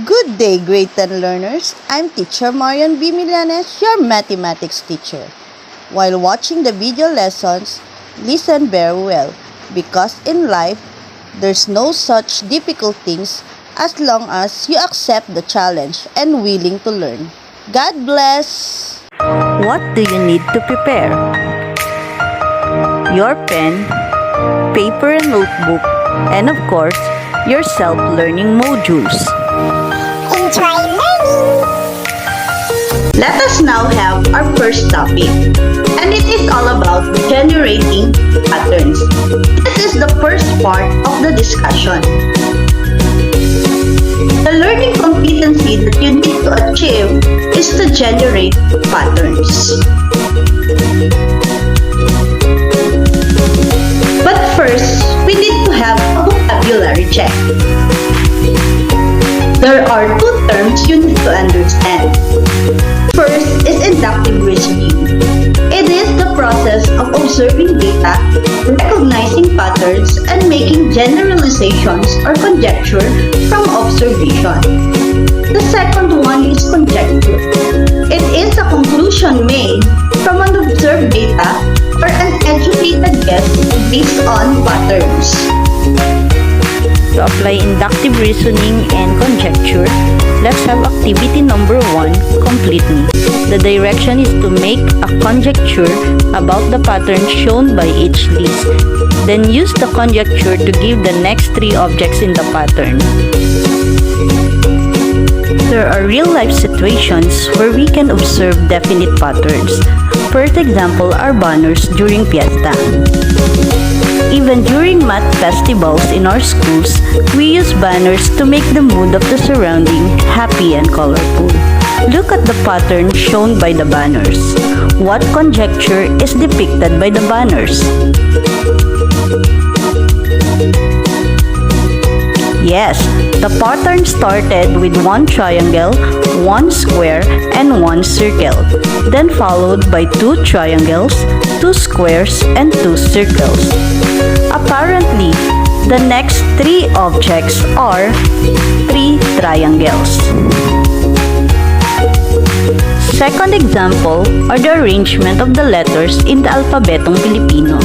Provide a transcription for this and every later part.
Good day, grade 10 learners. I'm Teacher Marian B. Milanes, your mathematics teacher. While watching the video lessons, listen very well because in life, there's no such difficult things as long as you accept the challenge and willing to learn. God bless! What do you need to prepare? Your pen, paper and notebook, and of course, your self-learning modules. Enjoy learning! Let us now have our first topic, and it is all about generating patterns. This is the first part of the discussion. The learning competency that you need to achieve is to generate patterns. But first, we need to have a vocabulary check. There are two terms you need to understand. First is inductive reasoning. It is the process of observing data, recognizing patterns, and making generalizations or conjecture from observation. The second one is conjecture. It is a conclusion made from an observed data or an educated guess based on patterns. To apply inductive reasoning and conjecture, let's have activity number 1 completely. The direction is to make a conjecture about the pattern shown by each list. Then use the conjecture to give the next 3 objects in the pattern. There are real-life situations where we can observe definite patterns. First example are banners during fiesta. Even during math festivals in our schools, we use banners to make the mood of the surrounding happy and colorful. Look at the pattern shown by the banners. What conjecture is depicted by the banners? Yes, the pattern started with 1 triangle, 1 square, and 1 circle, then followed by 2 triangles, 2 squares, and 2 circles. Apparently, the next 3 objects are 3 triangles. Second example are the arrangement of the letters in the Alpabetong Pilipino.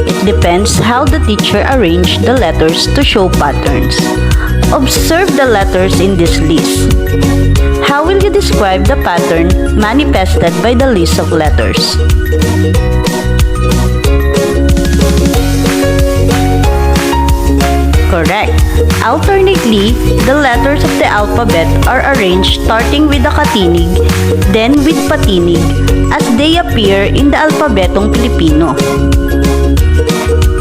It depends how the teacher arranged the letters to show patterns. Observe the letters in this list. How will you describe the pattern manifested by the list of letters? Correct. Alternately, the letters of the alphabet are arranged starting with the katinig, then with patinig, as they appear in the Alpabetong Pilipino.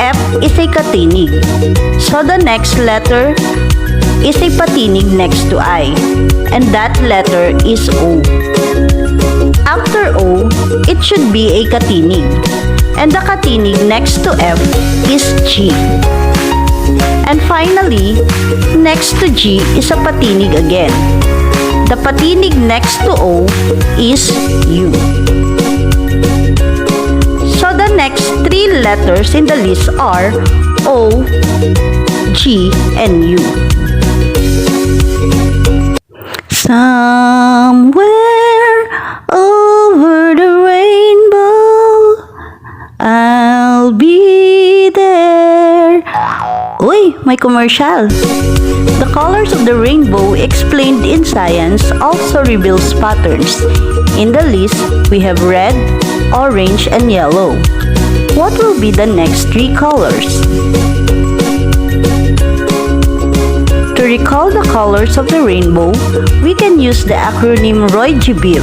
F is a katinig, so the next letter is a patinig next to I, and that letter is O. After O, it should be a katinig, and the katinig next to F is G. And finally, next to G is a patinig again. The patinig next to O is U. So the next 3 letters in the list are O, G, and U. Somewhere over the rainbow, I'll be there. Uy, may commercial! The colors of the rainbow explained in science also reveals patterns. In the list, we have red, orange, and yellow. What will be the next 3 colors? To recall the colors of the rainbow, we can use the acronym ROY-GBIL.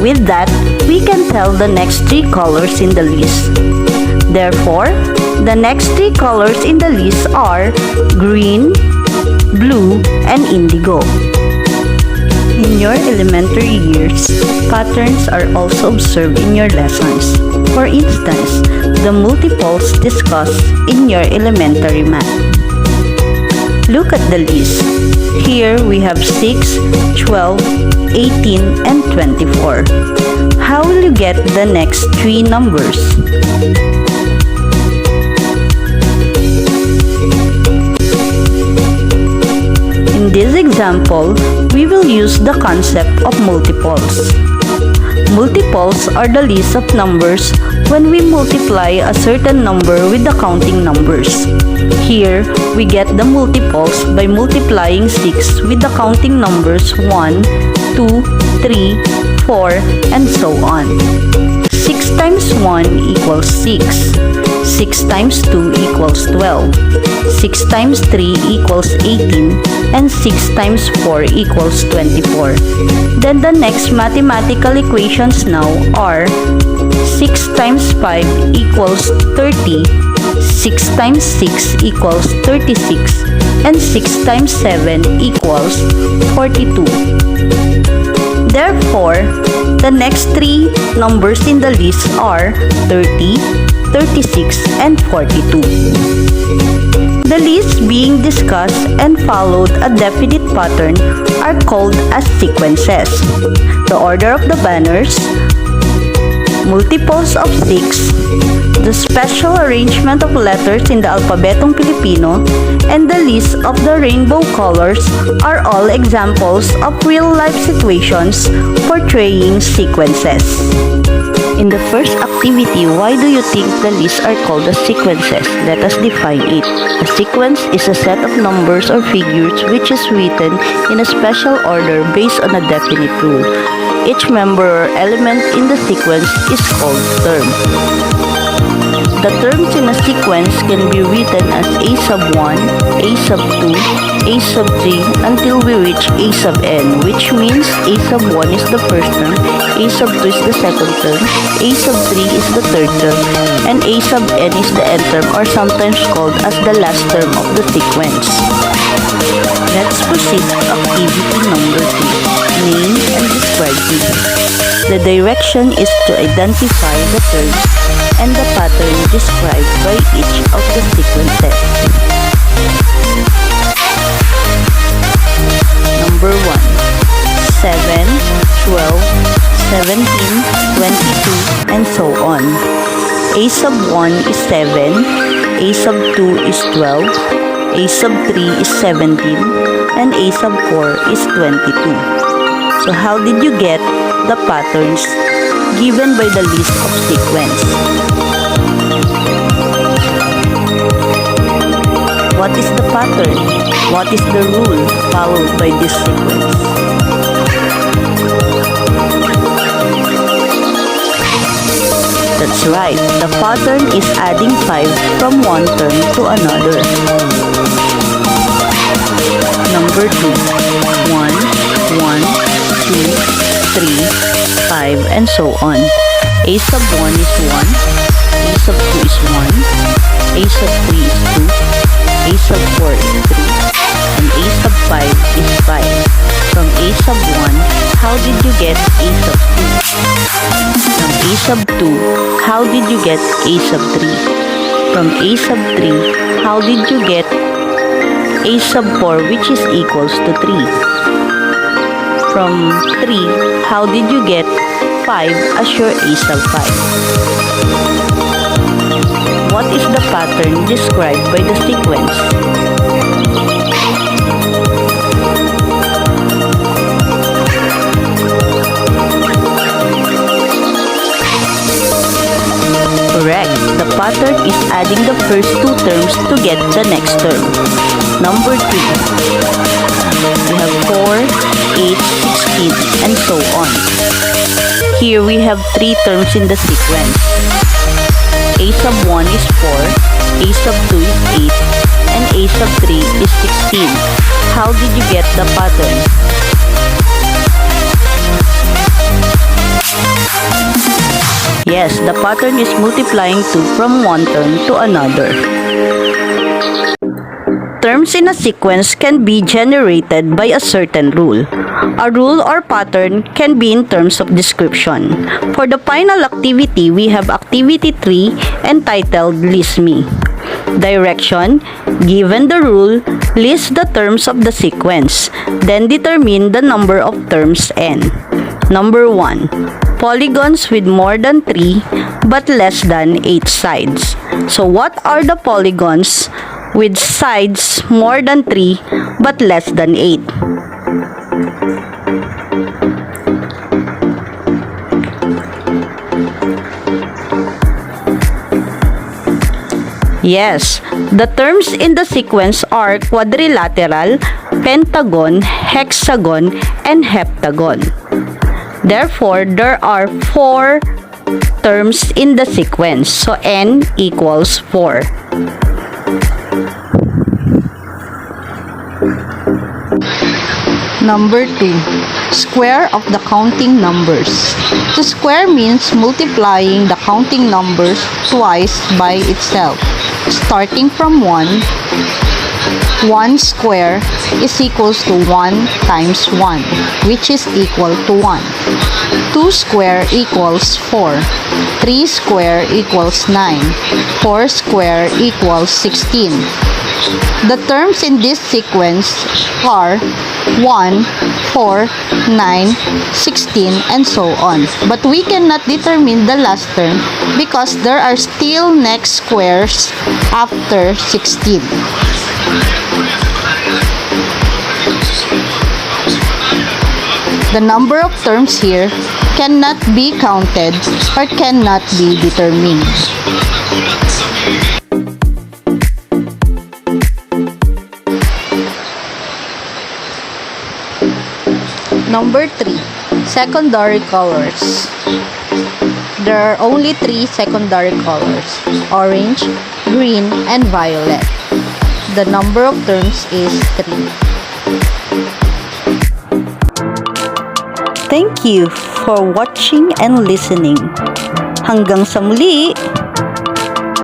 With that, we can tell the next 3 colors in the list. Therefore, the next 3 colors in the list are green, blue, and indigo. In your elementary years, patterns are also observed in your lessons. For instance, the multiples discussed in your elementary math. Look at the list. Here we have 6, 12, 18, and 24. How will you get the next 3 numbers? In this example, we will use the concept of multiples. Multiples are the list of numbers when we multiply a certain number with the counting numbers. Here, we get the multiples by multiplying 6 with the counting numbers 1, 2, 3, 4, and so on. 6 times 1 equals 6. 6 times 2 equals 12. 6 times 3 equals 18. And 6 times 4 equals 24. Then the next mathematical equations now are 6 times 5 equals 30. 6 times 6 equals 36. And 6 times 7 equals 42. Therefore, the next three numbers in the list are 30, 36, and 42. The lists being discussed and followed a definite pattern are called as sequences. The order of the banners, multiples of 6, the special arrangement of letters in the Alpabetong Pilipino, and the list of the rainbow colors are all examples of real-life situations portraying sequences. In the first activity, why do you think the lists are called as sequences? Let us define it. A sequence is a set of numbers or figures which is written in a special order based on a definite rule. Each member or element in the sequence is called term. The terms in a sequence can be written as a sub 1, a sub 2, a sub 3 until we reach a sub n, which means a sub 1 is the first term, a sub 2 is the second term, a sub 3 is the third term, and a sub n is the end term or sometimes called as the last term of the sequence. Let's proceed to activity number 2. Name and describe it. The direction is to identify the terms and the pattern described by each of the sequences. Number 1. 7, 12, 17, 22, and so on. A sub 1 is 7, A sub 2 is 12, A sub 3 is 17, and A sub 4 is 22. So how did you get the patterns given by the list of sequence? What is the pattern? What is the rule followed by this sequence? That's right, the pattern is adding 5 from one term to another. Number 2. 1, 1, 2, 3, 5, and so on. A sub 1 is 1, A sub 2 is 1, A sub 3 is 2, A sub 4 is 3, and A sub 5 is 5. From A sub 1, how did you get A sub 2? From A sub 2, how did you get A sub 3? From A sub 3, how did you get A sub 4, which is equals to 3? From 3, how did you get 5 as your A sub 5? What is the pattern described by the sequence? Correct. The pattern is adding the first two terms to get the next term. Number 3. We have 4, 8, 16, and so on. Here we have 3 terms in the sequence. A sub 1 is 4, A sub 2 is 8, and A sub 3 is 16. How did you get the pattern? Yes, the pattern is multiplying 2 from one term to another. Terms in a sequence can be generated by a certain rule. A rule or pattern can be in terms of description. For the final activity, we have activity 3 entitled List Me. Direction: given the rule, list the terms of the sequence, then determine the number of terms n. Number 1. Polygons with more than 3 but less than 8 sides. So what are the polygons with sides more than 3 but less than 8. Yes, the terms in the sequence are quadrilateral, pentagon, hexagon, and heptagon. Therefore, there are 4 terms in the sequence. So, n equals 4. Number 2. Square of the counting numbers. To square means multiplying the counting numbers twice by itself. Starting from 1, 1 square is equals to 1 times 1, which is equal to 1. 2 square equals 4. 3 square equals 9. 4 square equals 16. The terms in this sequence are 1, 4, 9, 16, and so on. But we cannot determine the last term because there are still next squares after 16. The number of terms here cannot be counted or cannot be determined. Number 3. Secondary colors. There are only 3 secondary colors: orange, green, and violet. The number of terms is 3. Thank you for watching and listening. Hanggang sa muli!